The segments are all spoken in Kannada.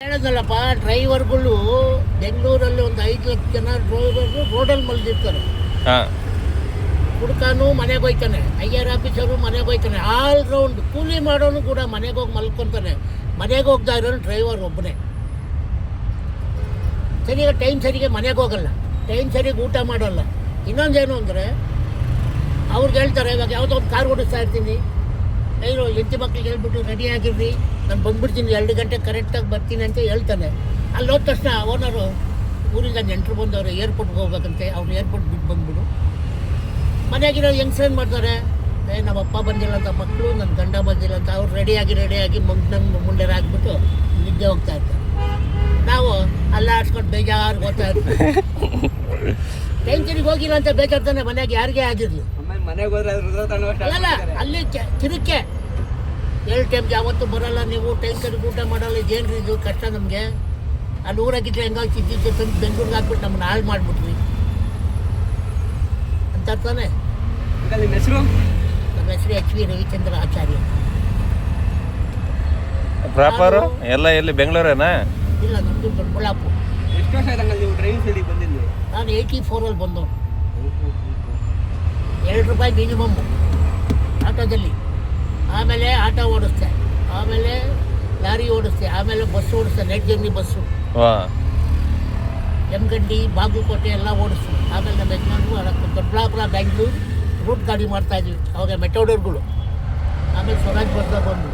ಹೇಳೋದಲ್ಲಪ್ಪ, ಡ್ರೈವರ್ಗಳು ಬೆಂಗಳೂರಲ್ಲಿ ಒಂದು 5 ಲಕ್ಷ ಜನ ಡ್ರೈವರ್ಗಳು ರೋಡಲ್ಲಿ ಮಲಗಿರ್ತಾರೆ. ಹುಡುಕಾನು ಮನೆಗೆ ಹೋಯ್ತಾನೆ, IR ಆಫೀಸರು ಮನೆಗೆ ಹೋಯ್ತಾನೆ, ಆಲ್ ರೌಂಡ್ ಕೂಲಿ ಮಾಡೋನು ಕೂಡ ಮನೆಗೆ ಹೋಗಿ ಮಲ್ಕೊತಾನೆ. ಮನೆಗೆ ಹೋಗ್ತಾ ಇರೋನು ಡ್ರೈವರ್ ಒಬ್ಬನೇ. ಸರಿಯಾಗಿ ಟೈಮ್ ಸರಿಗೆ ಮನೆಗೆ ಹೋಗಲ್ಲ, ಟೈಮ್ ಸರಿಗೆ ಊಟ ಮಾಡೋಲ್ಲ. ಇನ್ನೊಂದೇನು ಅಂದರೆ ಅವ್ರಿಗೆ ಹೇಳ್ತಾರೆ, ಇವಾಗ ಯಾವುದೋ ಒಂದು ಕಾರ್ ಓಡಿಸ್ತಾ ಇರ್ತೀನಿ, ಏನು ಹೆಂಡತಿ ಮಕ್ಳಿಗೆ ಹೇಳ್ಬಿಟ್ಟು ರೆಡಿ ಆಗಿರ್ರಿ, ನಾನು ಬಂದ್ಬಿಡ್ತೀನಿ 2 ಗಂಟೆ ಕರೆಕ್ಟಾಗಿ ಬರ್ತೀನಿ ಅಂತ ಹೇಳ್ತಾನೆ. ಅಲ್ಲಿ ಹೋದ ತಕ್ಷಣ ಓನರು ಊರಿಂದ ನೆಂಟರು ಬಂದವರು ಏರ್ಪೋರ್ಟ್ಗೆ ಹೋಗ್ಬೇಕಂತೆ, ಅವ್ರು ಏರ್ಪೋರ್ಟ್ ಬಿಟ್ಟು ಬಂದ್ಬಿಡು. ಮನೆಯಾಗಿರೋ ಹೆಂಗ್ಸ್ರೇನು ಮಾಡ್ತಾರೆ, ನಮ್ಮ ಅಪ್ಪ ಬಂದಿಲ್ಲ ಅಂತ ಮಕ್ಕಳು, ನನ್ನ ಗಂಡ ಬಂದಿಲ್ಲ ಅಂತ ಅವ್ರು ರೆಡಿಯಾಗಿ ಮುಂಡೆ ಹಾಕ್ಬಿಟ್ಟು ನಿದ್ದೆ ಹೋಗ್ತಾ ಇರ್ತಾರೆ. ನಾವು ಅಲ್ಲ ಆಡ್ಸ್ಕೊಂಡು ಬೇಜಾರು ಹೋಗ್ತಾ ಇರ್ತೀವಿ. ಟೆನ್ಷನ್ಗೆ ಹೋಗಿಲ್ಲ ಅಂತ ಬೇಜಾರ್ತಾನೆ ಮನೆಯಾಗ ಯಾರಿಗೇ ಆಗಿರಲಿ. ಅಲ್ಲ ಅಲ್ಲಿ ತಿರುಕ್ಕೆ 2 ಟೈಮ್ಗೆ ಯಾವತ್ತೂ ಬರೋಲ್ಲ, ನೀವು ಟೈನ್ಸರಿಗೆ ಊಟ ಮಾಡಲ್ಲ, ಇದೇನು ಇದು ಕಷ್ಟ ನಮಗೆ. ಅಲ್ಲಿ ಊರಾಗಿದ್ರೆ ಹೆಂಗಾಗಿ ಚಿದ್ದಿದ್ದು ತಂದು ಬೆಂಗಳೂರಿಗೆ ಹಾಕ್ಬಿಟ್ಟು ನಮ್ಮನ್ನ ಹಾಳು ಮಾಡಿಬಿಟ್ವಿ ಅಂತ ತಾನೆ. ನಿಮ್ಮ ಹೆಸರು? ನಮ್ಮ ಹೆಸರು HV ರವಿಚಂದ್ರ ಆಚಾರ್ಯ. ಪ್ರಾಪರು ಎಲ್ಲ ಎಲ್ಲಿ ಬೆಂಗಳೂರೇನಾ? ಇಲ್ಲ, ನಮ್ಮದು ದೊಡ್ಡಬಳ್ಳಾಪುರ. ಎಷ್ಟು ವರ್ಷ ಆಯ್ತು ನೀವು ಡ್ರೈವಿಂಗ್ ಫೀಲ್ಡಿಗೆ ಬಂದಿದ್ದು? ನಾನು 84 ಬಂದವನು. 2 ರೂಪಾಯಿ ಮಿನಿಮಮ್ ಆಟೋದಲ್ಲಿ. ಆಮೇಲೆ ಆಟೋ ಓಡಿಸ್ತೆ, ಆಮೇಲೆ ಲಾರಿ ಓಡಿಸ್ತೆ, ಆಮೇಲೆ ಬಸ್ ಓಡಿಸ್ತೆ, ನೈಟ್ ಜರ್ನಿ ಬಸ್ಸು, ಎಮ್ಗಡ್ಡಿ, ಬಾಗಲಕೋಟೆ ಎಲ್ಲ ಓಡಿಸ್ತು. ಆಮೇಲೆ ನಮ್ಮ ಯಜಮಾನರು ದೊಡ್ಡಬಳ್ಳಾಪುರ ಬ್ಯಾಂಗ್ಳೂರು ರೂಟ್ ಗಾಡಿ ಮಾಡ್ತಾಯಿದ್ವಿ ಅವಾಗ, ಮೆಟೋಡರ್ಗಳು. ಆಮೇಲೆ ಸ್ವರಾಜ್ ಬಸ್ದಾಗ ಬಂದು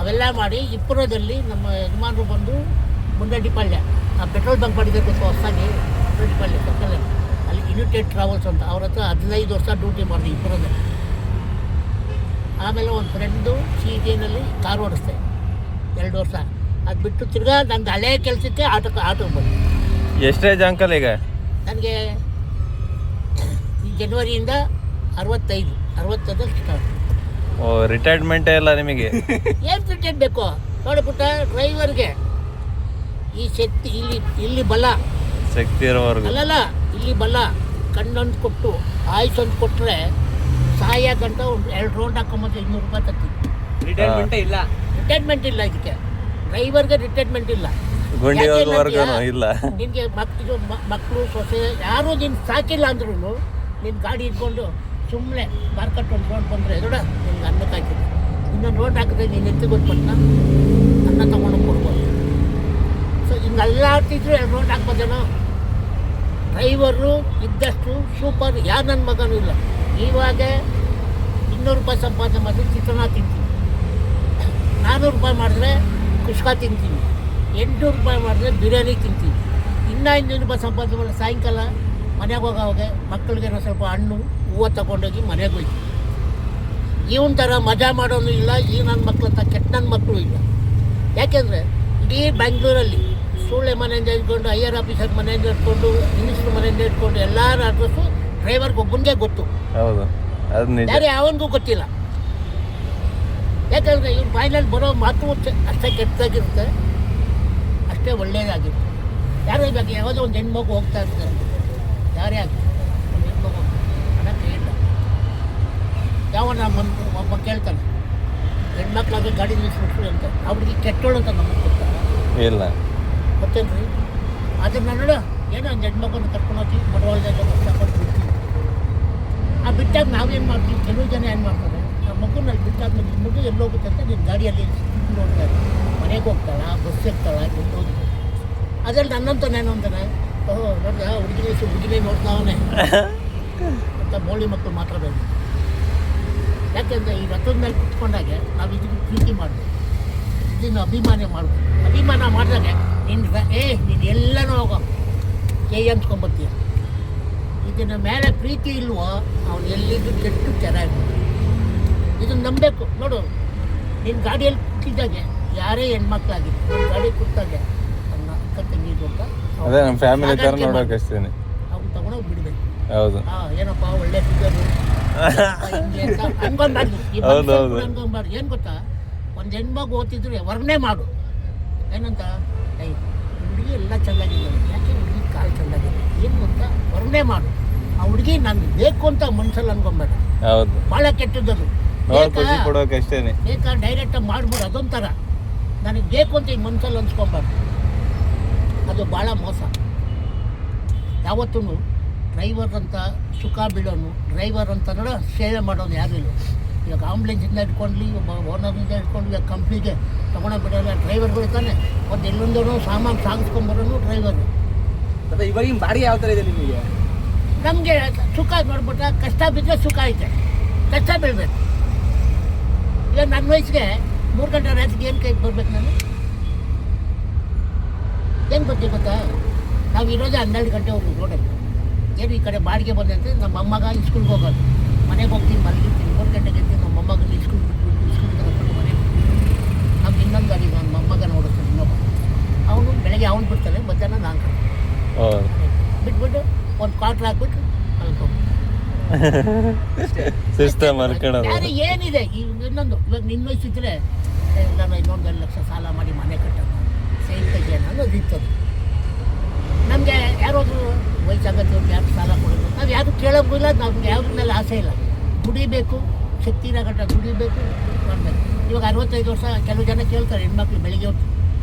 ಅವೆಲ್ಲ ಮಾಡಿ ಇಪ್ಪುರದಲ್ಲಿ ನಮ್ಮ ಯಜಮಾನರು ಬಂದು ಮುಂಡಡ್ಡಿಪಾಳ್ಯ ಆ ಪೆಟ್ರೋಲ್ ಬಂಕ್ ಮಾಡಿದ್ರೆ ಗೊತ್ತು ಹೊಸದಾಗಿ, ಮುಂಡಡ್ಡಿಪಾಳ್ಯ ಪಕ್ಕದಲ್ಲಿ, ಅಲ್ಲಿ ಯುನೈಟೆಡ್ ಟ್ರಾವೆಲ್ಸ್ ಅಂತ, ಅವ್ರ ಹತ್ರ 15 ವರ್ಷ ಡ್ಯೂಟಿ ಮಾಡಿದೆ ಇಪ್ಪುರದಲ್ಲಿ. ಆಮೇಲೆ ಒಂದು ಫ್ರೆಂಡು CJ ಕಾರ್ ಓಡಿಸ್ದೆ 2 ವರ್ಷ. ಅದು ಬಿಟ್ಟು ತಿರ್ಗಾ ನಂದು ಹಳೆ ಕೆಲಸಕ್ಕೆ ಆಟೋಗೆ ಬಂದು. ಎಷ್ಟೇಜ್ ಅಂಕಲ್ ಈಗ? ನನಗೆ ಈ ಜನವರಿಯಿಂದ 65 ಸ್ಟಾರ್ಟ್. ಓ, ರಿಟೈರ್ಮೆಂಟೇ ಇಲ್ಲ ನಿಮಗೆ? ಏನು ರಿಟೈರ್ಡ್ ಬೇಕು ನೋಡಿಬಿಟ್ಟ ಡ್ರೈವರ್ಗೆ. ಈ ಶಕ್ತಿ ಇಲ್ಲಿ ಬಲ ಶಕ್ತಿ ಇರೋವರೆಗೂ ಅಲ್ಲಲ್ಲ, ಇಲ್ಲಿ ಬಲ ಕಣ್ಣೊಂದು ಕೊಟ್ಟು ಆಯ್ಸೊಂದು ಕೊಟ್ಟರೆ ಸಹಾಯ ಗಂಟ 2 ರೌಂಡ್ ಹಾಕೊಂಬಂದ್ರೆ 200 ರೂಪಾಯಿ ತರ್ತೀನಿ. ರಿಟೈರ್ಮೆಂಟೇ ಇಲ್ಲ? ರಿಟೈರ್ಮೆಂಟ್ ಇಲ್ಲ ಇದಕ್ಕೆ, ಡ್ರೈವರ್ಗೆ ರಿಟೈರ್ಮೆಂಟ್ ಇಲ್ಲ. ಗುಂಡಿ ಹೋಗೋವರೆಗೂ ಇಲ್ಲ. ನಿನಗೆ ಮಕ್ಕಳು ಸೊಸೆ ಯಾರೂ ನೀನು ಸಾಕಿಲ್ಲ ಅಂದ್ರೂ ನಿನ್ನ ಗಾಡಿ ಇಟ್ಕೊಂಡು ಸುಮ್ಮನೆ ಮಾರ್ಕೆಟ್ ಒಂದು ರೋಡ್ ಬಂದರೆ ದೊಡ್ಡ ನಿನ್ಗೆ ಅನ್ನಕ್ಕೆ ಹಾಕಿದೆ. ಇನ್ನೊಂದು ರೋಡ್ ಹಾಕಿದ್ರೆ ನೀನು ಎತ್ತಿ ಗೊತ್ತನ್ನ ಅನ್ನ ತೊಗೊಂಡು ಕೊಡ್ಬೋದು. ಸೊ ಹಿಂಗೆಲ್ಲ ಆಗ್ತಿದ್ರು 2 ರೋಡ್ ಹಾಕ್ಬೋದೇನೋ. ಡ್ರೈವರು ಇದ್ದಷ್ಟು ಸೂಪರ್ ಯಾರು ನನ್ನ ಮಗನೂ ಇಲ್ಲ. ಇವಾಗ 200 ರೂಪಾಯಿ ಸಂಪಾದನೆ ಮಾಡಿದ್ರೆ ಚಿತ್ರಾನ್ನ ತಿಂತೀವಿ, 400 ರೂಪಾಯಿ ಮಾಡಿದ್ರೆ ಕುಷ್ಕ ತಿಂತೀವಿ, 800 ರೂಪಾಯಿ ಮಾಡಿದ್ರೆ ಬಿರಿಯಾನಿ ತಿಂತೀವಿ. ಇನ್ನೂ 200 ರೂಪಾಯಿ ಸಂಪಾದನೆ ಮಾಡಿದ್ರೆ ಸಾಯಂಕಾಲ ಮನೆಗೆ ಹೋಗೋವಾಗ ಮಕ್ಕಳಿಗೆ ಸ್ವಲ್ಪ ಹಣ್ಣು ಹೂವು ತೊಗೊಂಡೋಗಿ ಮನೆಗೆ ಹೋಗ್ತೀವಿ. ಇವನ ಥರ ಮಜಾ ಮಾಡೋನು ಇಲ್ಲ, ಈ ನನ್ನ ಮಕ್ಳ ಹತ್ರ ಕೆಟ್ಟ ನನ್ನ ಮಕ್ಕಳು ಇಲ್ಲ. ಯಾಕೆಂದರೆ ಇಡೀ ಬ್ಯಾಂಗ್ಳೂರಲ್ಲಿ ಸೂಳೆ ಮನೆಯಿಂದ ಇಟ್ಕೊಂಡು IR ಆಫೀಸರ್ ಮನೆಯಿಂದ ಇಟ್ಕೊಂಡು ಮಿನಿಸ್ಟ್ರ್ ಮನೆಯಿಂದ ಇಟ್ಕೊಂಡು ಎಲ್ಲರ ಅಡ್ರೆಸ್ಸು ಡ್ರೈವರ್ಗೆ ಒಬ್ಬನಿಗೆ ಗೊತ್ತು. ಹೌದು, ಅದು ನಿಜ. ಬೇರೆ ಯಾವನಿಗೂ ಗೊತ್ತಿಲ್ಲ. ಯಾಕಂದರೆ ಇವ್ನ ಬಾಯಿನಲ್ಲಿ ಬರೋ ಮಾತು ಅಷ್ಟೇ ಕೆಟ್ಟದಾಗಿರುತ್ತೆ, ಅಷ್ಟೇ ಒಳ್ಳೆಯದಾಗಿರುತ್ತೆ. ಯಾರೋ ಇವಾಗ ಯಾವುದೋ ಒಂದು ಹೆಣ್ಮಗು ಹೋಗ್ತಾ ಇರ್ತಾರೆ, ಯಾರೇ ಆಗಲಿ ಒಂದು ಹೆಣ್ಮಗು ಅನ್ನೋಕ್ಕೆ ಇಲ್ಲ. ಯಾವನ ಒಬ್ಬ ಕೇಳ್ತಾನೆ, ಹೆಣ್ಮಕ್ಳಾಗ ಗಾಡಿ ನಿಲ್ಲಿಸ್ಬಿಟ್ರು ಅಂತ, ಅವ್ರಿಗೆ ಕೆಟ್ಟೋಳು ಅಂತ ನಮಗೆ ಗೊತ್ತಾಗ ಇಲ್ಲ, ಗೊತ್ತೇನ್ರಿ? ಅದನ್ನು ನೋಡು, ಏನೋ ಒಂದು ಹೆಣ್ಮಗನ್ನು ಕರ್ಕೊಂಡು ಹೋಗಿ ಬಡವಾಳದಾಗ ಕಷ್ಟಪಟ್ಟು ಬಿಡ್ತೀವಿ. ಆ ಬಿಟ್ಟಾಗ ನಾವೇನು ಮಾಡ್ತೀವಿ, ಕೆಲವು ಜನ ಏನು ಮಾಡ್ತಾರೆ, ಆ ಮಗುನಲ್ಲಿ ಬಿಟ್ಟಾದ್ಮೇಲೆ ಈ ಮಗು ಎಲ್ಲೋಗುತ್ತೆ ಅಂತ ನೀನು ಗಾಡಿಯಲ್ಲಿ ನೋಡ್ತಾರೆ, ಮನೆಗೆ ಹೋಗ್ತಾಳ, ಬಸ್ ಇರ್ತಾಳ, ಎಲ್ಲೋದು. ಅದ್ರಲ್ಲಿ ನನ್ನಂತಾನೇನು ಅಂತಾನೆ, ಓಹೋ ನೋಡಿದ ಹುಡುಗಿನೇ ನೋಡ್ತಾವನೆ ಅಂತ ಬೋಳಿ ಮಕ್ಕಳು ಮಾತಾಡೋದು. ಯಾಕೆಂದರೆ ಈ ರಥದ ಮೇಲೆ ಕುತ್ಕೊಂಡಾಗೆ ನಾವು ಇದನ್ನು ಪ್ರೀತಿ ಮಾಡಬೇಕು, ಇದನ್ನು ಅಭಿಮಾನ ಮಾಡಬೇಕು. ಅಭಿಮಾನ ಮಾಡಿದಾಗ ನೀನು ಎಲ್ಲನೂ ಹೋಗೋ ಅನ್ಸ್ಕೊಂಬತ್ತೀಯ. ಇದನ್ನು ಮೇಲೆ ಪ್ರೀತಿ ಇಲ್ವೋ ಅವನು ಎಲ್ಲಿದ್ದು ಕೆಟ್ಟು ಚೆನ್ನಾಗಿ ಇದನ್ನು ನಂಬಬೇಕು. ನೋಡು, ನಿನ್ನ ಗಾಡಿಯಲ್ಲಿ ಕೂತಿದ್ದಾಗೆ ಯಾರೇ ಹೆಣ್ಮಕ್ಳಾಗಿ ನಿನ್ನ ಗಾಡಿ ಕೂತಾಗೆ ನನ್ನ ಅಕ್ಕ ತಂಗಿದ್ದು ಅಂತ ಅದೇ ನಮ್ಮ ಫ್ಯಾಮಿಲಿ ಥರ ನೋಡೋಕೆ ಅಷ್ಟೇನೆ, ಅವ್ನು ತಗೊಂಡೋಗಿ ಬಿಡಬೇಕು. ಹೌದು, ಏನಪ್ಪ ಒಳ್ಳೆ ಫಿಗರು ಹಿಂಗೆ ಅಂತ ಅನ್ಕೊಂಬಾರ್ದು. ಅನ್ಕೊಂಬಾರ್ದು. ಏನು ಗೊತ್ತಾ, ಒಂದು ಹೆಣ್ಮಗು ಓದ್ತಿದ್ರು ವರ್ಣನೆ ಮಾಡು, ಏನಂತ, ಹುಡುಗಿ ಎಲ್ಲ ಚೆನ್ನಾಗಿದೆ, ಯಾಕೆ ಹುಡುಗಿ ಕಾಲು ಚೆನ್ನಾಗಿದೆ, ಏನು ಗೊತ್ತಾ ವರ್ಣನೆ ಮಾಡು. ಆ ಹುಡುಗಿ ನನಗೆ ಬೇಕು ಅಂತ ಮನ್ಸಲ್ಲಿ ಅನ್ಕೊಂಬೇಡ, ಹೌದು, ಭಾಳ ಕೆಟ್ಟದ್ದು. ಖುಷಿ ಕೊಡೋಕೆ ಅಷ್ಟೇನೆ. ಬೇಕಾ ಡೈರೆಕ್ಟಾಗಿ ಮಾಡ್ಬಿಡು, ಅದೊಂಥರ ನನಗೆ ಬೇಕು ಅಂತ ಈಗ ಮನ್ಸಲ್ಲಿ ಅನ್ಸ್ಕೊಂಬಾರ್ದು. ಅದು ಭಾಳ ಮೋಸ. ಯಾವತ್ತೂ ಡ್ರೈವರ್ ಅಂತ ಸುಖ ಬೀಳೋನು, ಡ್ರೈವರ್ ಅಂತ ಸೇವೆ ಮಾಡೋನು ಯಾರೂ ಇಲ್ಲ. ಇವಾಗ ಆಂಬ್ಯುಲೆನ್ಸಿಂದ ಇಟ್ಕೊಂಡ್ಲಿ, ಒಬ್ಬ ಓನರ್ನಿಂದ ಇಟ್ಕೊಂಡು ಇವಾಗ ಕಂಪ್ನಿಗೆ ತೊಗೊಂಡೋಗಿ ಬಿಡೋಲ್ಲ ಡ್ರೈವರ್ಗಳು ತಾನೆ. ಒಂದು ಎಲ್ಲೊಂದೂ ಸಾಮಾನು ಸಾಗಿಸ್ಕೊಂಬರೋನು ಡ್ರೈವರು. ಮತ್ತೆ ಇವಾಗಿನ ಬಾಡಿಗೆ ಯಾವ ಥರ ಇದೆ ನಿಮಗೆ? ನಮಗೆ ಸುಖ ನೋಡ್ಬಿಟ್ರೆ ಕಷ್ಟ ಬಿದ್ದರೆ ಸುಖ ಐತೆ, ಕಷ್ಟ ಬೀಳ್ಬೇಕು. ಈಗ ನನ್ನ ವಯಸ್ಸಿಗೆ 3 ಗಂಟೆ ರಾತ್ರಿಗೆ ಏನು ಕೈಗೆ ಬರ್ಬೇಕು ನಾನು? ಏನು ಬರ್ತೀವಿ ಗೊತ್ತಾ? ನಾವು ಇರೋದೇ 12 ಗಂಟೆವರೆಗೂ ರೋಡಲ್ಲಿ. ಏನು ಈ ಕಡೆ ಬಾಡಿಗೆ ಬಂದಂತೆ ನಮ್ಮ ಮೊಮ್ಮಗ ಸ್ಕೂಲ್ಗೆ ಹೋಗೋದು, ಮನೆಗೆ ಹೋಗ್ತೀನಿ ಮಲಗಿರ್ತೀನಿ. 3 ಗಂಟೆಗೆ ಎತ್ತೀನಿ ನಮ್ಮ ಮೊಮ್ಮಗನ ಸ್ಕೂಲ್ ಬಿಟ್ಬಿಟ್ಟು ಸ್ಕೂಲ್ಗೆ ತಗೊಂಡು ಮನೆಗೆ. ನಮ್ಗೆ ಇನ್ನೊಂದು ಗಾಡಿ ನನ್ನ ಮೊಮ್ಮಗ ನೋಡುತ್ತಾನೆ ಇನ್ನೊಬ್ಬ, ಅವನು ಬೆಳಗ್ಗೆ ಅವ್ನು ಬಿಡ್ತಾನೆ, ಮಧ್ಯಾಹ್ನ ನಾನು ಬಿಟ್ಬಿಟ್ಟು ಒಂದು ಕ್ವಾರ್ಟರ್ ಹಾಕ್ಬಿಟ್ಟು ಕಳ್ಕೊಂಡು ಸಿಸ್ಟಮ್ ಅನ್ಕೊಳ್ಳೋದು. ಯಾರು ಏನಿದೆ ಇನ್ನೊಂದು, ಇವಾಗ ನಿನ್ನ ವಯಸ್ಸಿದ್ರೆ ನಾನು ಇನ್ನೊಂದು 2 ಲಕ್ಷ ಸಾಲ ಮಾಡಿ ಮನೆ ಕಟ್ಟೋದು, ಸೇಲ್ ತೆಗಿಯೋಣ ಅನ್ನೋದು ಇರ್ತದೆ. ನಮಗೆ ಯಾರಾದರೂ ವಯಸ್ಸಾಗತ್ತೆ ಯಾರು ಸಾಲ ಕೊಡೋದು, ನಾವು ಯಾರು ಕೇಳೋಕ್ಕೂ ಇಲ್ಲ, ನಮ್ಗೆ ಯಾವ್ದ್ರ ಮೇಲೆ ಆಸೆ ಇಲ್ಲ. ದುಡಿಬೇಕು, ಶಕ್ತಿನ ಗಂಟ ದುಡಿಬೇಕು, ಮಾಡಬೇಕು. ಇವಾಗ 65 ವರ್ಷ ಕೆಲವು ಜನ ಕೇಳ್ತಾರೆ ಹೆಣ್ಮಕ್ಳು ಬೆಳಿಗ್ಗೆ ಹೊತ್ತು,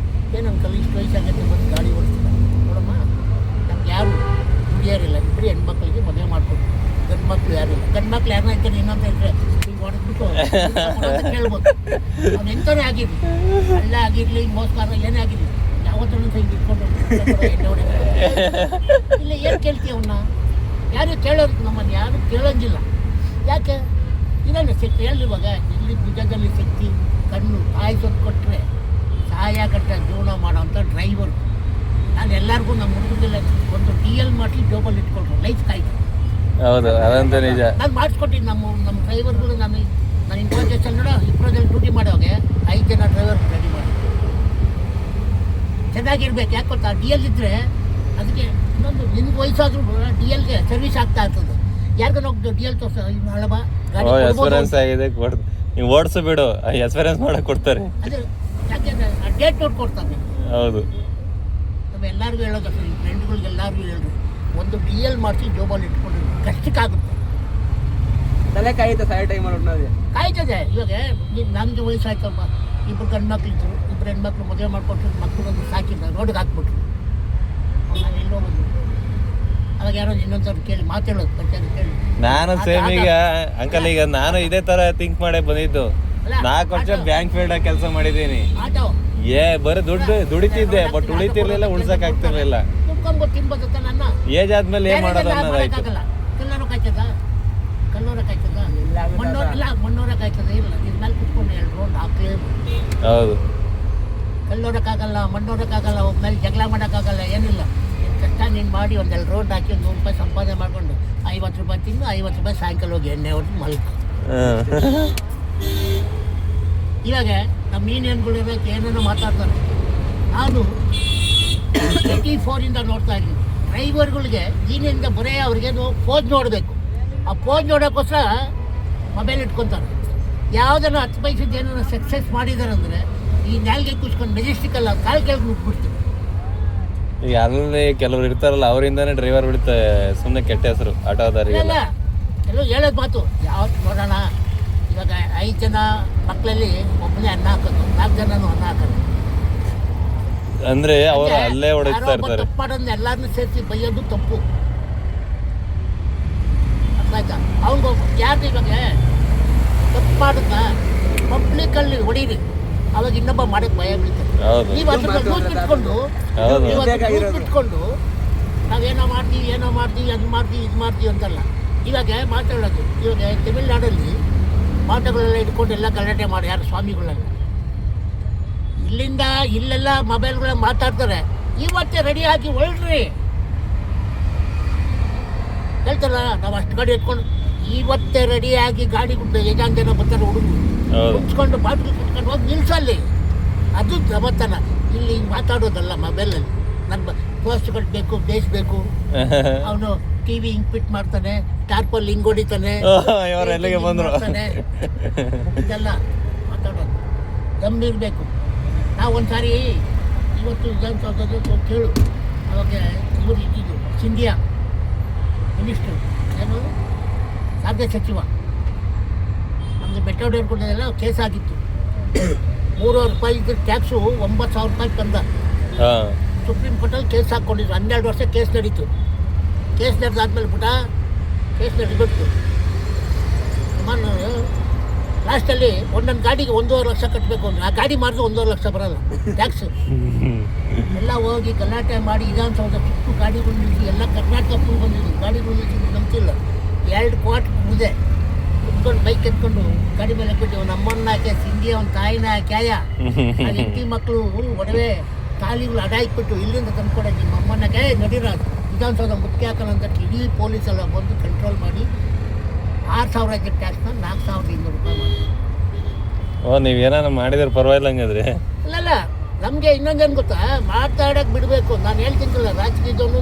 ಏನು ಅಂಕಲ್ ಇಷ್ಟು ವಯಸ್ಸಾಗತ್ತೆ ಬಂದು ಗಾಡಿ ಓಡಿಸ್ತಾರೆ ನೋಡಮ್ಮ. ನಮ್ಗೆ ಯಾರು ದುಡಿಯೋರಿಲ್ಲ, ಇಬ್ಬರು ಹೆಣ್ಮಕ್ಳಿಗೆ ಮದುವೆ ಮಾಡಿಕೊಟ್ಟು. ಗಂಡು ಮಕ್ಳು ಯಾರಿಲ್ಲ. ಗಂಡು ಮಕ್ಳು ಯಾರನ್ನ ಇರ್ತಾರೆ ಇನ್ನೊಂದು ಇದ್ರೆ ಈಗ ಹೊಡೆದ್ಬಿಟ್ಟು ಕೇಳ್ಬೋದು. ಅವ್ನು ಎಂಥನೇ ಆಗಿರಲಿ, ಅಲ್ಲ ಆಗಿರಲಿ, ಮೋಸ್ಕಾರ ಏನೇ ಆಗಿರಲಿ, ಯಾವತ್ತೂ ಹಿಂಗೆ ಇಟ್ಕೊಂಡು ಎಣ್ಣೆ ಹೊಡೆ ಇಲ್ಲ. ಏನು ಕೇಳ್ತೀವಿ ಅವನ್ನ? ಯಾರು ಕೇಳೋರು ನಮ್ಮನ್ನು ಯಾರು ಕೇಳೋಂಗಿಲ್ಲ. ಯಾಕೆ? ಇರೋಣ ಶಕ್ತಿ ಹೇಳಿರುವಾಗ ಇಲ್ಲಿ ಭುಜದಲ್ಲಿ ಶಕ್ತಿ, ಕಣ್ಣು ಕಾಯಿಸೋದು ಕೊಟ್ಟರೆ ಸಹಾಯ ಕಟ್ಟ ಜೀವನ ಮಾಡೋವಂಥ ಡ್ರೈವರು. ನಾನು ಎಲ್ಲರಿಗೂ ನಮ್ಮ ಹುಡುಗರಿಗೆಲ್ಲ ಒಂದು DL ಮಾಡಿ ಜೋಬಲ್ಲಿ ಇಟ್ಕೊಳ್ರು, ಲೈಫ್ ಕಾಯ್ತು. ಹೌದು, ಅದಂತ ನಿಜ. ನಾನು ಮಾಡಿಸ್ಕೊಟ್ಟಿದ್ದು ನಮ್ಮ ಡ್ರೈವರ್ಗಳು. ನಾನು ಇನ್ಫೋರ್ಮೇಷನ್ ಇಪ್ರೋದಲ್ಲಿ ಡ್ಯೂಟಿ ಮಾಡೋವಾಗ 5 ಜನ ಡ್ರೈವರ್ ರೆಡಿ ಮಾಡಿ ಚೆನ್ನಾಗಿರ್ಬೇಕು. ಯಾಕೆ ಗೊತ್ತಾ? DL ಇದ್ದರೆ ಅದಕ್ಕೆ ಇನ್ನೊಂದು ನಿನ್ಗೆ ವಯಸ್ಸಾದ್ರೂ DLಗೆ ಸರ್ವಿಸ್ ಆಗ್ತಾ ಇರ್ತದೆ. ಯಾರಿಗೂ ನಾವು DL ತೋರಿಸ ಹಳಬ ಗಾಡಿ ಎಕ್ಸ್ಪೀರಿಯನ್ಸ್ ಆಗಿದೆ, ನೀವು ಓಡಿಸು ಬಿಡು, ಎಕ್ಸ್ಪೀರಿಯನ್ಸ್ ಮಾಡಕ್ ಕೊಡ್ತಾರೆ. ಅದೇ ಯಾಕೆಂದ್ರೆ ಡೇಟ್ ನೋಟ್ ಕೊಡ್ತಾರೆ. ಹೌದು, ನಮ್ಮ ಎಲ್ಲರಿಗೂ ಹೇಳೋದು, ಫ್ರೆಂಡ್ಗಳಿಗೆ ಎಲ್ಲರಿಗೂ ಹೇಳಿದ್ರು, ಒಂದು DL ಮಾಡಿಸಿ ಜೋಬಲ್ಲಿ ಇಟ್ಕೊಂಡು ಕಷ್ಟಕ್ಕಾಗುತ್ತೆ. ತಲೆ ಕಾಯುತ್ತೆ ಸಾಯ ಟೈಮಲ್ಲಿ ಅನ್ನೋದು ಕಾಯ್ತದೆ. ಇವಾಗ ನಮಗೆ ವಯಸ್ಸಾಯ್ತಮ್ಮ, 2 ಗಂಡು ಮಕ್ಳು ಇದ್ರು, 2 ಹೆಣ್ಮಕ್ಳು ಮದುವೆ ಮಾಡ್ಕೊಟ್ಟು ಮಕ್ಕಳೊಂದು ಸಾಕಿದ್ದ ರೋಡ್ಗೆ ಹಾಕ್ಬಿಟ್ರು. ನಾನು ಎಲ್ಲೋ ಬಂದು ಅವಾಗ ಯಾರೋ ಇನ್ನೊಂದ್ಸರಿ ಕೇಳಿ ಮಾತಾಡೋದು ಪಂಚಾಯತ್ ಕೇಳಿ. ನಾನು ಸೇಮ್ ಈಗ ಅಂಕಲ್, ಈಗ ನಾನು ಇದೇ ತರ ಥಿಂಕ್ ಮಾಡೇ ಬಂದಿದ್ದು. 4 ವರ್ಷ ಬ್ಯಾಂಕ್ ಫೀಲ್ಡ್ ಕೆಲಸ ಮಾಡಿದ್ದೀನಿ. ಆಟೋ ಬರೀ ದುಡಿತಿದ್ದೆ, ಬಟ್ ಉಳಿತಿರ್ಲಿಲ್ಲ, ಉಳ್ಸಕ್ ಆಗ್ತಿರ್ಲಿಲ್ಲ. ತುಂಬ್ಕೊಂಡ್ಬಿಟ್ಟು ತಿನ್ಬೋದು ನನ್ನ ಏಜ್ ಆದ್ಮೇಲೆ ಏನ್ ಮಾಡೋದು ಅನ್ನೋದಾಯ್ತು. ಕಲ್ಲೂರ ಕಾಯ್ತದ, ಕಲ್ಲೂರ ಕಾಯ್ತದ, ಮಣ್ಣೂರ ಕಾಯ್ತದ. ಇಲ್ಲ ನಿನ್ನ ಮೇಲೆ ಕುತ್ಕೊಂಡು 2 ರೌಂಡ್ ಹಾಕ್ಲೇಬೇಕು. ಹೌದು, ಕಲ್ಲೋರಕ್ಕಾಗಲ್ಲ, ಮಣ್ಣೋರಕ್ಕಾಗಲ್ಲ, ಒಬ್ಬ ಮೇಲೆ ಜಗಳ ಮಾಡೋಕ್ಕಾಗಲ್ಲ, ಏನಿಲ್ಲ. ನಿನ್ನ ಕಷ್ಟ ನೀನು ಮಾಡಿ ಒಂದು 2 ರೌಂಡ್ ಹಾಕಿ ಒಂದು 100 ರೂಪಾಯಿ ಸಂಪಾದನೆ ಮಾಡಿಕೊಂಡು 50 ರೂಪಾಯಿ ತಿಂದು 50 ರೂಪಾಯಿ ಸಾಯಂಕಾಲ ಹೋಗಿ ಎಣ್ಣೆ ಹೊಡೆದು ಮಲ್ಕು. ಇವಾಗ ನಮ್ಮ ಮೀನೇನುಗಳು ಇರೋಕ್ಕೆ ಏನೇನೋ ಮಾತಾಡ್ತಾರೆ. ನಾನು 84 ನೋಡ್ತಾ ಇದ್ದೀನಿ ಡ್ರೈವರ್ಗಳಿಗೆ. ಈನಿಂದ ಬರೇ ಅವ್ರಿಗೇನು ಫೋನ್ ನೋಡಬೇಕು, ಆ ಫೋನ್ ನೋಡೋಕ್ಕೋಸ್ಕರ ಮೊಬೈಲ್ ಇಟ್ಕೊತಾರೆ. ಯಾವುದನ್ನು 10 ಪೈಸದ ಏನೋ ಸಕ್ಸಸ್ ಮಾಡಿದ್ದಾರೆ ಅಂದರೆ ಈ ನಾಲ್ಗೆ ಕೂಸ್ಕೊಂಡು ಮೆಜೆಸ್ಟಿಕಲ್ಲ ಕಾಲು ಕೆಳಗೆ ಮುಟ್ಬಿಡ್ತೀವಿ. ಈಗ ಅಲ್ಲಿ ಕೆಲವ್ರು ಇರ್ತಾರಲ್ಲ, ಅವರಿಂದಾನೇ ಡ್ರೈವರ್ ಬಿಡುತ್ತೆ ಸುಮ್ಮನೆ ಕೆಟ್ಟ ಹೆಸರು ಆಟೋದಾರಿಗೆಲ್ಲ. ಎಲ್ಲೋ ಹೇಳೋದು ಮಾತು ಯಾವತ್ತು ನೋಡೋಣ. ಇವಾಗ 5 ಜನ ಮಕ್ಕಳಲ್ಲಿ ಒಬ್ಬನೇ ಅನ್ನ ಹಾಕೋದು, 4 ಜನನೂ ಅನ್ನ ಹಾಕೋದು. ಅಂದ್ರೆ ಅವರು ಅಲ್ಲೇ ಹೊಡಿತಾ ಇರ್ತಾರೆ. ತಪ್ಪು ಮಾಡೋದನ್ನ ಎಲ್ಲಾರನ್ನೂ ಸೇರಿಸಿ ಬೈಯೋದು ತಪ್ಪು. ಅರ್ಥ ಆಯ್ತಾ? ಅವ್ನಿಗೆ ಯಾರು ಇವಾಗ ತಪ್ಪು ಮಾಡುತ್ತಾ ಪಬ್ಲಿಕ್ಕಲ್ಲಿ ಹೊಡೀರಿ, ಅವಾಗ ಇನ್ನೊಬ್ಬ ಮಾಡೋಕ್ಕೆ ಭಯ ಬೀಳ್ತಾರೆ. ನೀವು ಅದ್ರ ರೂಲ್ಸ್ ಇಟ್ಕೊಂಡು ನಾವೇನೋ ಮಾಡ್ತೀವಿ ಅದು ಮಾಡ್ತೀವಿ ಇದು ಮಾಡ್ತೀವಿ ಅಂತಲ್ಲ. ಇವಾಗ ಮಾತಾಡೋದು, ಇವಾಗ ತಮಿಳ್ನಾಡಲ್ಲಿ ಮಾಟುಗಳೆಲ್ಲ ಇಟ್ಕೊಂಡು ಎಲ್ಲ ಗಲಾಟೆ ಮಾಡಿ ಯಾರು ಸ್ವಾಮಿಗಳೆಲ್ಲ ಇಲ್ಲೆಲ್ಲ ಮೊಬೈಲ್ಗಳ ಮಾತಾಡ್ತಾರೆ. ಇವತ್ತೇ ರೆಡಿ ಆಗಿ ಹೊರಡ್ರಿ ಹೇಳ್ತಾರಲ್ಲ, ನಾವು ಅಷ್ಟು ಗಾಡಿ ಎತ್ಕೊಂಡು ಇವತ್ತೇ ರೆಡಿಯಾಗಿ ಗಾಡಿ ಯಜಾನ್ ಜನ ಬರ್ತಾರೆ, ಹುಡುಗರು ಕುತ್ಕೊಂಡು ಬಾಟ್ಲು ಕುತ್ಕೊಂಡು ಹೋಗಿ ನಿಲ್ಸಲ್ಲಿ. ಅದು ಜಮತನ. ಇಲ್ಲಿ ಮಾತಾಡೋದಲ್ಲ ಮೊಬೈಲಲ್ಲಿ. ನನ್ನ ಪೋಸ್ಟ್ಗಳು ಬೇಕು, ಬೇಯಿಸ್ಬೇಕು. ಅವನು TV ಹಿಂಗೆ ಫಿಟ್ ಮಾಡ್ತಾನೆ, ಟಾರ್ಪಲ್ ಹಿಂಗೆ ಹೊಡಿತಾನೆ, ಇದೆಲ್ಲ ಮಾತಾಡೋದು ಗಂಭೀರಬೇಕು. ನಾವು ಒಂದ್ಸಾರಿ ಇವತ್ತು ವಿಧಾನಸೌಧದಲ್ಲಿ ಕೇಳು, ಅವಾಗ ಇವರು ಇದ್ದಿದ್ದು ಸಿಂಧಿಯಾ ಮಿನಿಸ್ಟ್ರು, ಏನು ಸಾರಿಗೆ ಸಚಿವ, ನಮ್ಮದು ಬೆಟ್ಟ ಹಿಡ್ಕೊಂಡೆಲ್ಲ ಕೇಸ್ ಆಗಿತ್ತು. 3,000 ರೂಪಾಯಿ ಇದ್ರೆ ಟ್ಯಾಕ್ಸು 9,000 ರೂಪಾಯಿ ತಂದ. ಸುಪ್ರೀಂ ಕೋರ್ಟಲ್ಲಿ ಕೇಸ್ ಹಾಕ್ಕೊಂಡಿದ್ರು. 12 ವರ್ಷ ಕೇಸ್ ನಡೀತು. ಕೇಸ್ ನಡೆದಾದ್ಮೇಲೆ ಪುಟ ಕೇಸ್ ನಡಿಬಿಟ್ಟು ಲಾಸ್ಟಲ್ಲಿ ಒಂದೊಂದು ಗಾಡಿಗೆ 1.5 ಲಕ್ಷ ಕಟ್ಟಬೇಕು ಅಂದ್ರೆ ಆ ಗಾಡಿ ಮಾರಿದ್ರೆ 1.5 ಲಕ್ಷ ಬರೋಲ್ಲ ಟ್ಯಾಕ್ಸ್. ಎಲ್ಲ ಹೋಗಿ ಗಲಾಟೆ ಮಾಡಿ ವಿಧಾನಸೌಧ ಸುತ್ತು ಗಾಡಿಗಳು ನಿಲ್ಲಿಸಿ ಎಲ್ಲ ಕರ್ನಾಟಕ ಫುಲ್ ಬಂದಿದ್ದು ಗಾಡಿಗಳು ನಿಲ್ಲಿಸಿ ನಂಬಿಲ್ಲ. 2 ಕೋಟಿ ಮುದೆ ಕುತ್ಕೊಂಡು ಬೈಕ್ ಎತ್ಕೊಂಡು ಗಾಡಿ ಮೇಲೆ ಹಾಕ್ಬಿಟ್ಟು ಅವ್ನ ಅಮ್ಮನ್ನ ಹಾಕಿ ಸಿಂಗಿ ಅವ್ನ ತಾಯಿನ ಹಾಕ್ಯಾಯ ಆ ಹೆಂಡತಿ ಮಕ್ಕಳು ಒಡವೆ ತಾಲಿಗಳು ಅಡ ಇಟ್ಬಿಟ್ಟು ಇಲ್ಲಿಂದ ತಂದ್ಕೊಡ ನಿಮ್ಮ ಅಮ್ಮನ್ನಕ್ಕೆ ನಡೀರ ವಿಧಾನಸೌಧ ಮುಖ್ಯ ಹಾಕೋಣ ಅಂತ ಇಡೀ ಪೊಲೀಸೆಲ್ಲ ಬಂದು ಕಂಟ್ರೋಲ್ ಮಾಡಿ 6,000 ಟ್ಯಾಕ್ಸ್ನ 4,200 ರೂಪಾಯಿ ಮಾಡಿ. ಓ ನೀವೇನಾನ ಮಾಡಿದ್ರೆ ಪರವಾಗಿಲ್ಲ ಹಂಗಾದ್ರೆ. ಇಲ್ಲ ನಮಗೆ ಇನ್ನೊಂದೇನು ಗೊತ್ತಾ, ಮಾತಾಡೋಕೆ ಬಿಡಬೇಕು. ನಾನು ಹೇಳ್ತಿದ್ದಲ್ಲ ರಾಜಕೀಯದವನು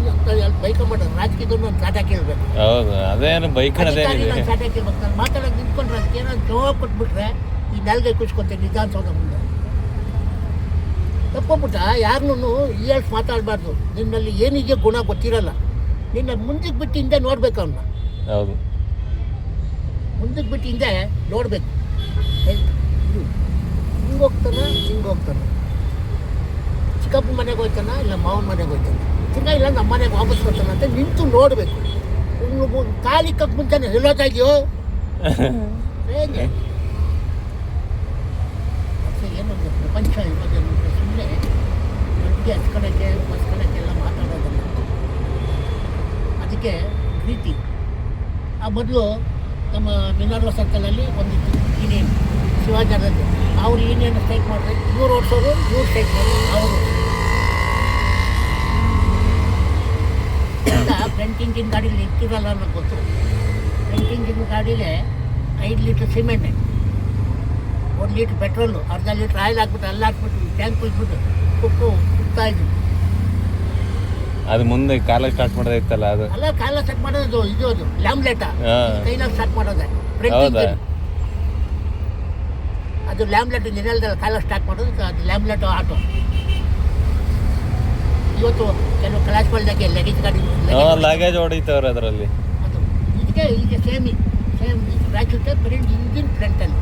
ಬೈಕ ಮಾಡೋದು, ರಾಜಕೀಯದವನು ಒಂದು ಸಾಟ ಕೇಳಬೇಕು. ಹೌದು ಅದೇನು ಬೈಕನದೇನಿದೆ, ನಾನು ಸಾಟ ಕೇಳ್ಬೇಕು. ನಾನು ಮಾತಾಡೋಕೆ ನಿಂತ್ಕೊಂಡ್ರೆ ಅದಕ್ಕೆ ಏನಾದ್ರು ಜವಾಬ್ ಕೊಟ್ಬಿಟ್ರೆ ಈ ನೆಲಗೆ ಕುಚ್ಕೊತೇನೆ ವಿಧಾನಸೌಧ ಮುಂದೆ. ತಪ್ಪಬಿಟ್ಟ ಯಾರನ್ನೂ ಹೇಳ್ಸ್ ಮಾತಾಡಬಾರ್ದು. ನಿನ್ನಲ್ಲಿ ಏನಿದೆ ಗುಣ ಗೊತ್ತಿರಲ್ಲ. ನಿನ್ನ ಮುಂದಕ್ಕೆ ಬಿಟ್ಟು ಹಿಂದೆ ನೋಡ್ಬೇಕು. ಅವನ್ನ ಹೌದು ಮುಂದಕ್ಕೆ ಬಿಟ್ಟು ಹಿಂದೆ ನೋಡ್ಬೇಕು. ಹಿಂಗೆ ಹೋಗ್ತಾನೆ ಚಿಕ್ಕಪ್ಪ ಮನೆಗೆ ಹೋಗ್ತಾನ, ಇಲ್ಲ ಮಾವನ ಮನೆಗೆ ಹೋಗ್ತಾನೆ, ಇಲ್ಲ ನಮ್ಮ ಮನೆಗೆ ವಾಪಸ್ ಬರ್ತಾನೆ ಅಂತ ನಿಂತು ನೋಡಬೇಕು. ಕಾಲಿಕ್ಕಕ್ಕೆ ಮುಂಚೆನೆ ಎಲ್ಲೋತಾ ಇದೆಯೋ ಹೇಗೆ ಏನೊಂದು ಪ್ರಪಂಚ ಇರೋದೇನು ಸುಮ್ಮನೆ ದೊಡ್ಡಗೆ ಹಚ್ಕೊಳಕ್ಕೆ ಬಸ್ಕೊಳಕ್ಕೆ ಎಲ್ಲ ಮಾತಾಡೋದಲ್ಲ. ಅದಕ್ಕೆ ಪ್ರೀತಿ. ಆ ಮೊದಲು ನಮ್ಮ ಮಿನಾರ್ವ ಸರ್ಕಲಲ್ಲಿ ಒಂದಿತ್ತು ಯೂನಿಯನ್ ಶಿವಾಜಾನದ್ದು. ಅವ್ರು ಯೂನಿಯನ್ ಸ್ಟ್ರೈಕ್ ಮಾಡಿದ್ರೆ ಇವ್ರು ಓಡಿಸೋರು, ಇವ್ರು ಸ್ಟ್ರೈಕ್ ಮಾಡೋರು. ಅವರು ಫ್ರಂಟ್ ಇಂಜಿನ್ ಗಾಡೀಲಿ ಇರ್ತಿರಲ್ಲ ಅನ್ನೋದು ಗೊತ್ತು. ಫ್ರಂಟ್ ಇಂಜಿನ್ ಗಾಡೀಗೆ 5 ಲೀಟ್ರ್ ಸಿಮೆಂಟ್, 1 ಲೀಟ್ರ್ ಪೆಟ್ರೋಲು, ಅರ್ಧ ಲೀಟ್ರ್ ಆಯಿಲ್ ಹಾಕ್ಬಿಟ್ಟು ಎಲ್ಲ ಹಾಕ್ಬಿಟ್ಟು ಟ್ಯಾಂಕ್ ಕುಯ್ಬಿಟ್ಟು ಕುಗ್ತಾ ಇದ್ವಿ. ಅದು ಮುಂದೆ ಕಾಲ ಸ್ಟಾರ್ಟ್ ಮಾಡೋದಿತ್ತಲ್ಲ ಅದು ಅಲ್ಲ ಕಾಲ ಸ್ಟಾರ್ಟ್ ಮಾಡೋದು ಇದು ಅದು ಲ್ಯಾಮ್ಲೆಟ ಕೈಲಾಗ ಸ್ಟಾರ್ಟ್ ಮಾಡೋದೆ. ಹೌದಾ? ಅದು ಲ್ಯಾಮ್ಲೆಟ್ ನೆನೆಲ್ದಲ್ಲ ಕಾಲ ಸ್ಟಾರ್ಟ್ ಮಾಡೋದಕ್ಕೆ ಅದು ಲ್ಯಾಮ್ಲೆಟ್ ಆಟೋ. ಇವತ್ತು ಕೆಲವು ಕಲಾಸ್ಗಳದಾಗೆ ಲಗೇಜ್ ಗಾಡಿ ಲಗೇಜ್ ಹೊಡಿತವ್ರೆ ಅದರಲ್ಲಿ. ಅದು ಇದಕ್ಕೆ ಸೇಮ್ ರಾಜುತ್ತೆ ಬರೀ ಇಂಜಿನ್ ಫ್ರಂಟಲ್ಲಿ